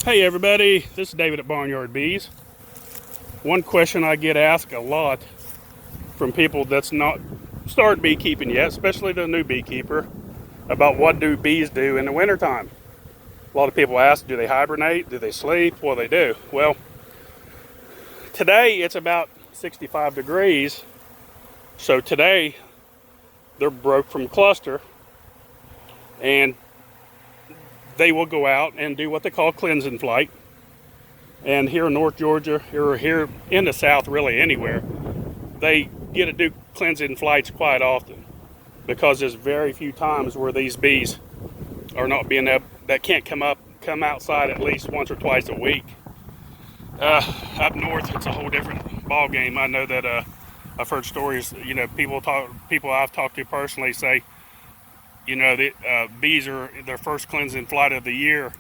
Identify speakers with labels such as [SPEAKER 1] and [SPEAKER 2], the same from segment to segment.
[SPEAKER 1] Hey everybody, this is David at Barnyard Bees. One question I get asked a lot from people that's not started beekeeping yet, especially the new beekeeper, about what do bees do in the wintertime. A lot of people ask, do they hibernate? Do they sleep? What do they do? Well, today it's about 65 degrees, so today they're broke from cluster and they will go out and do what they call cleansing flight. And here in North Georgia, or here in the South, really anywhere, they get to do cleansing flights quite often because there's very few times where these bees are not being able, that can't come outside at least once or twice a week. Up north, it's a whole different ball game. I know that I've heard stories. People I've talked to personally say, the bees are their first cleansing flight of the year,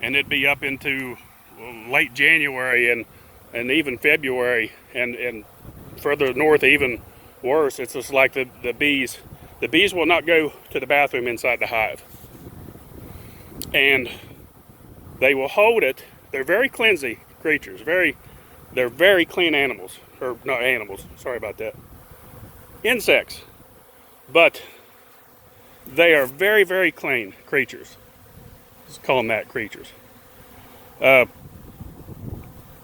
[SPEAKER 1] and it'd be up into late January and even February, and further north even worse. It's just like the bees will not go to the bathroom inside the hive, and they will hold it. They're very cleansy creatures, they're very clean animals, or not animals, sorry about that, insects, but they are very, very clean creatures. Let's call them that, creatures.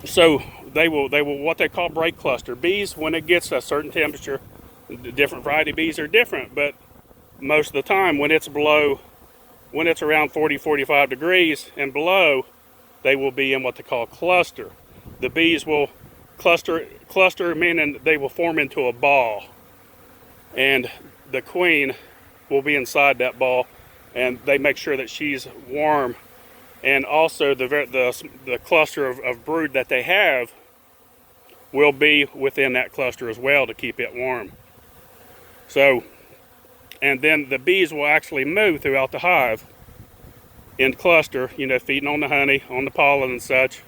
[SPEAKER 1] So they will what they call break cluster. Bees, when it gets a certain temperature, different variety of bees are different, but most of the time when it's around 40-45 degrees and below, they will be in what they call cluster. The bees will cluster meaning they will form into a ball, and the queen will be inside that ball, and they make sure that she's warm, and also the cluster of brood that they have will be within that cluster as well to keep it warm. So, and then the bees will actually move throughout the hive in cluster, feeding on the honey, on the pollen and such.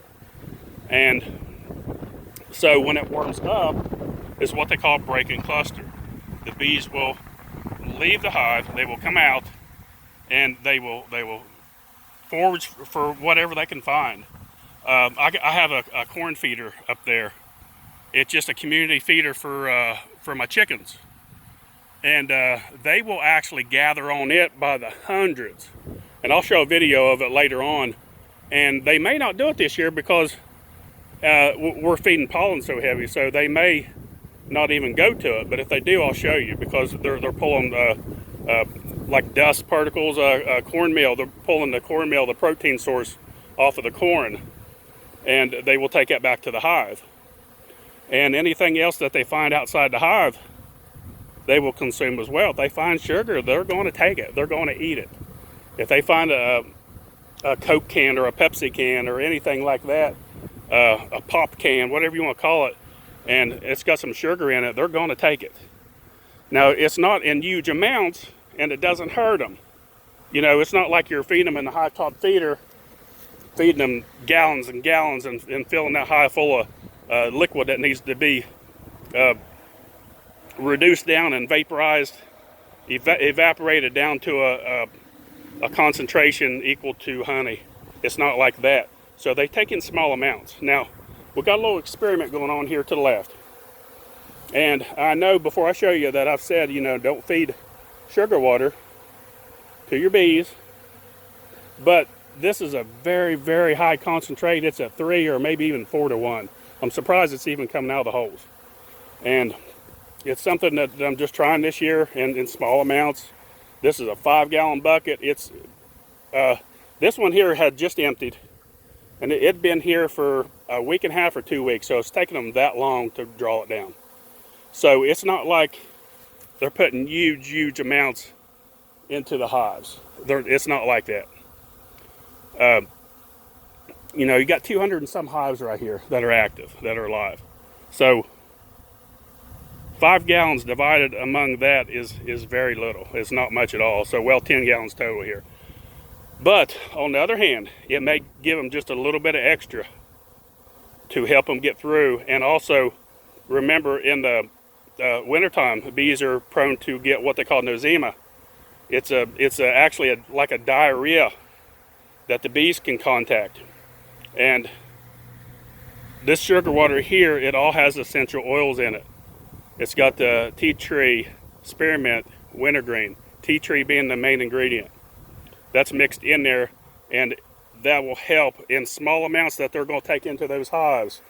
[SPEAKER 1] And so when it warms up, is what they call breaking cluster. The bees will leave the hive, they will come out, and they will forage for whatever they can find. I have a corn feeder up there. It's just a community feeder for my chickens, and they will actually gather on it by the hundreds. And I'll show a video of it later on. And they may not do it this year because we're feeding pollen so heavy, so they may not even go to it. But if they do, I'll show you, because they're pulling like dust particles, cornmeal. They're pulling the cornmeal, the protein source, off of the corn, and they will take that back to the hive. And anything else that they find outside the hive, they will consume as well. If they find sugar, they're going to take it. They're going to eat it. If they find a Coke can or a Pepsi can or anything like that, a pop can, whatever you want to call it, and it's got some sugar in it, they're going to take it. Now, it's not in huge amounts, and it doesn't hurt them. It's not like you're feeding them in the high top feeder, feeding them gallons and gallons and filling that hive full of liquid that needs to be reduced down and vaporized, evaporated down to a concentration equal to honey. It's not like that. So they take in small amounts. Now, we've got a little experiment going on here to the left. And I know before I show you that I've said, don't feed sugar water to your bees. But this is a very, very high concentrate. It's a 3 or maybe even 4 to 1. I'm surprised it's even coming out of the holes. And it's something that I'm just trying this year in small amounts. This is a 5-gallon bucket. It's this one here had just emptied, and it'd been here for a week and a half or 2 weeks, so it's taken them that long to draw it down. So it's not like they're putting huge amounts into the hives. It's not like that. You got 200 and some hives right here that are active, that are alive. So 5 gallons divided among that is very little. It's not much at all. So, 10 gallons total here. But on the other hand, it may give them just a little bit of extra to help them get through. And also, remember, in the wintertime, bees are prone to get what they call nosema. It's actually like a diarrhea that the bees can contact. And this sugar water here, it all has essential oils in it. It's got the tea tree, spearmint, wintergreen, tea tree being the main ingredient. That's mixed in there, and that will help in small amounts that they're going to take into those hives.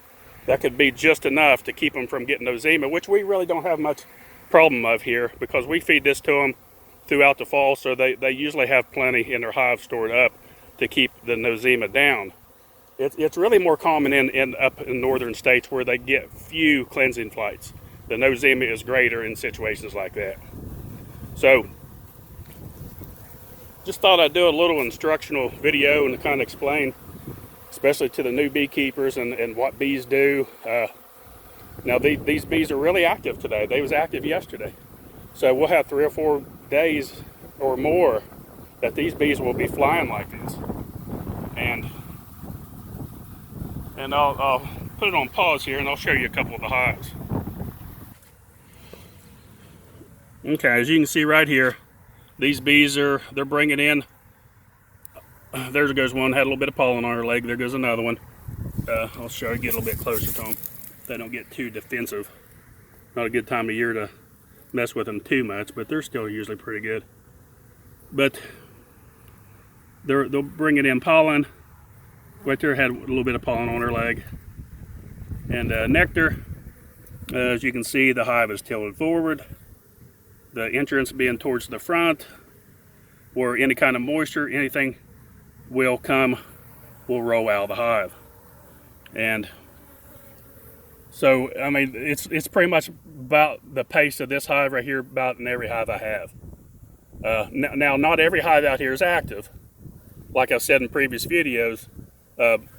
[SPEAKER 1] That could be just enough to keep them from getting eczema, which we really don't have much problem of here because we feed this to them throughout the fall, so they usually have plenty in their hive stored up to keep the nosema down. It's really more common up in northern states where they get few cleansing flights. The nosema is greater in situations like that. So just thought I'd do a little instructional video and to kind of explain, especially to the new beekeepers and what bees do. Now these bees are really active today. They was active yesterday. So we'll have 3 or 4 days or more that these bees will be flying like this. And I'll put it on pause here and I'll show you a couple of the hives. Okay, as you can see right here, these bees they're bringing in, there goes one, had a little bit of pollen on her leg, there goes another one. I'll show you, get a little bit closer to them. They don't get too defensive. Not a good time of year to mess with them too much, but they're still usually pretty good. But they'll bring it in pollen. Right there had a little bit of pollen on her leg. And nectar, as you can see, the hive is tilted forward. The entrance being towards the front, where any kind of moisture, anything will roll out of the hive. And so, I mean, it's pretty much about the pace of this hive right here, about in every hive I have. Now, not every hive out here is active. Like I've said in previous videos,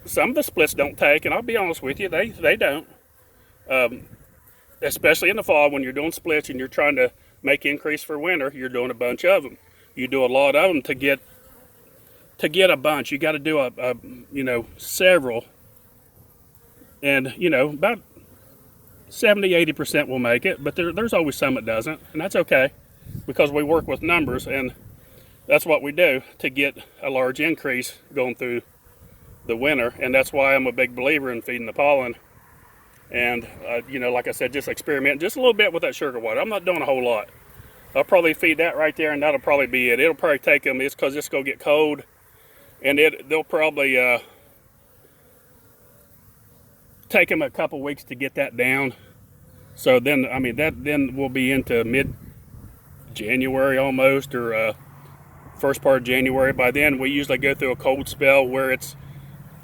[SPEAKER 1] some of the splits don't take, and I'll be honest with you, they don't. Especially in the fall when you're doing splits and you're trying to make increase for winter, you're doing a bunch of them. You do a lot of them to get a bunch. You got to do several, and about 70-80% will make it, but there's always some that doesn't, and that's okay because we work with numbers, and that's what we do to get a large increase going through the winter. And that's why I'm a big believer in feeding the pollen. And like I said, just experiment just a little bit with that sugar water. I'm not doing a whole lot. I'll probably feed that right there, and that'll probably be it. It'll probably take them, it's because it's going to get cold, and they'll probably take them a couple weeks to get that down. So then, I mean, then we'll be into mid-January almost, or first part of January. By then, we usually go through a cold spell where it's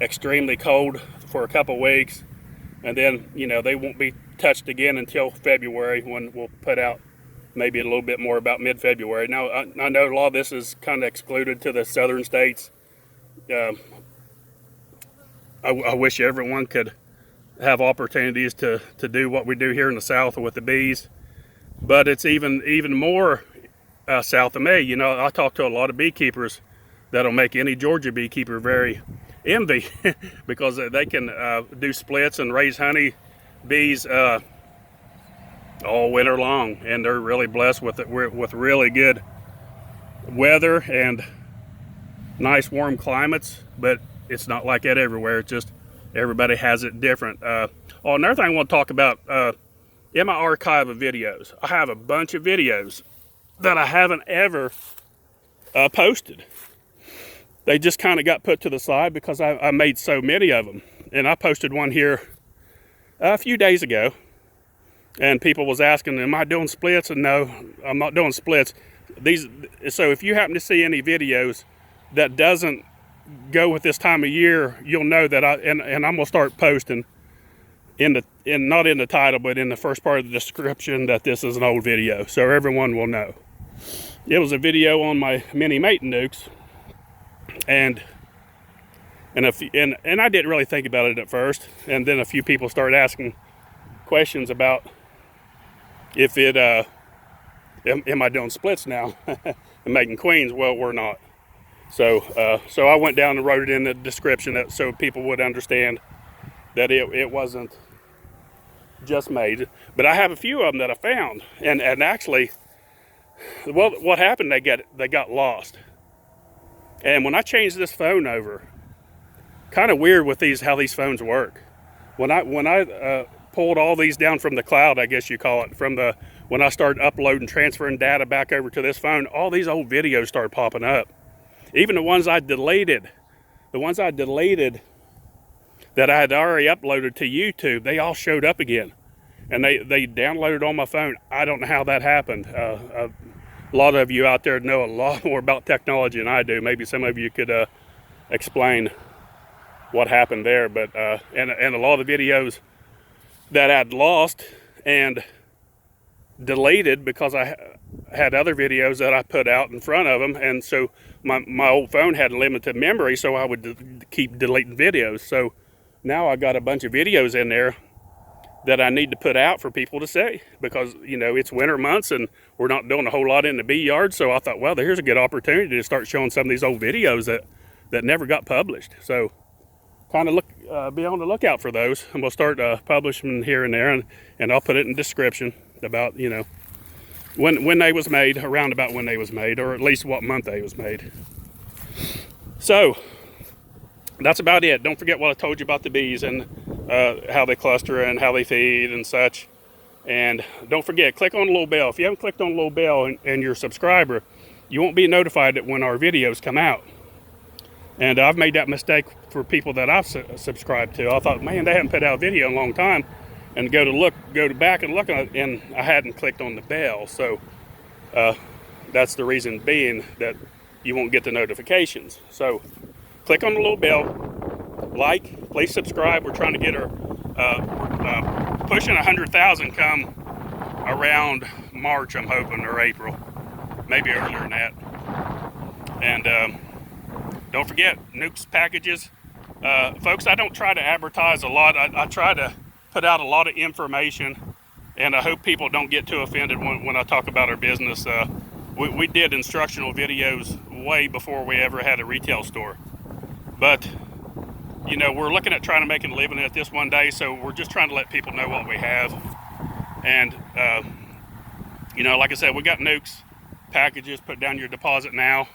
[SPEAKER 1] extremely cold for a couple weeks, and then they won't be touched again until February, when we'll put out maybe a little bit more about mid-February. Now I know a lot of this is kind of excluded to the southern states. I wish everyone could have opportunities to do what we do here in the south with the bees, but it's even more south of me. I talk to a lot of beekeepers that'll make any Georgia beekeeper very envy because they can do splits and raise honey bees all winter long, and they're really blessed with really good weather and nice warm climates. But it's not like that everywhere. It's just everybody has it different. Another thing I want to talk about, in my archive of videos, I have a bunch of videos that I haven't ever posted. They just kind of got put to the side because I made so many of them. And I posted one here a few days ago, and people was asking, am I doing splits? And no, I'm not doing splits. So if you happen to see any videos that doesn't go with this time of year, you'll know that and I'm gonna start posting not in the title, but in the first part of the description, that this is an old video, so everyone will know. It was a video on my mini mating Nucs, and I didn't really think about it at first, and then a few people started asking questions about if am I doing splits now and making queens. Well, we're not. So I went down and wrote it in the description so people would understand that it wasn't just made. But I have a few of them that I found, and actually, well, what happened? They got lost. And when I changed this phone over, kind of weird with these, how these phones work. When I pulled all these down from the cloud, I guess you call it, when I started uploading, transferring data back over to this phone, all these old videos started popping up. Even the ones I deleted, that I had already uploaded to YouTube, they all showed up again. And they downloaded on my phone. I don't know how that happened. A lot of you out there know a lot more about technology than I do. Maybe some of you could explain what happened there. But and a lot of the videos that I'd lost and deleted because I had other videos that I put out in front of them, and so my old phone had limited memory, so I would keep deleting videos. So now I got a bunch of videos in there that I need to put out for people to see, because you know it's winter months and we're not doing a whole lot in the bee yard. So I thought, well, here's a good opportunity to start showing some of these old videos that never got published. So kind of be on the lookout for those, and we'll start publishing here and there, and I'll put it in the description about, you know, when they was made, around about when they was made, or at least what month they was made. So that's about it. Don't forget what I told you about the bees and how they cluster and how they feed and such. And don't forget, click on the little bell. If you haven't clicked on the little bell and you're a subscriber, you won't be notified that when our videos come out. And I've made that mistake for people that I've subscribed to. I thought, man, they haven't put out a video in a long time, and go back and look at it, and I hadn't clicked on the bell. So that's the reason being that you won't get the notifications. So click on the little bell, like, please subscribe. We're trying to get we're pushing 100,000 come around March, I'm hoping, or April, maybe earlier than that. And don't forget, Nucs packages. Folks, I don't try to advertise a lot. I try to put out a lot of information, and I hope people don't get too offended when I talk about our business. We did instructional videos way before we ever had a retail store. But, you know, we're looking at trying to make a living at this one day, so we're just trying to let people know what we have. And, you know, like I said, we got Nucs packages. Put down your deposit now,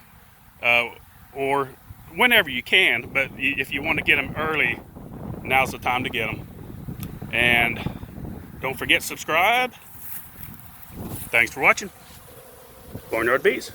[SPEAKER 1] or whenever you can, but if you want to get them early, now's the time to get them. And don't forget, subscribe. Thanks for watching. Barnyard Bees.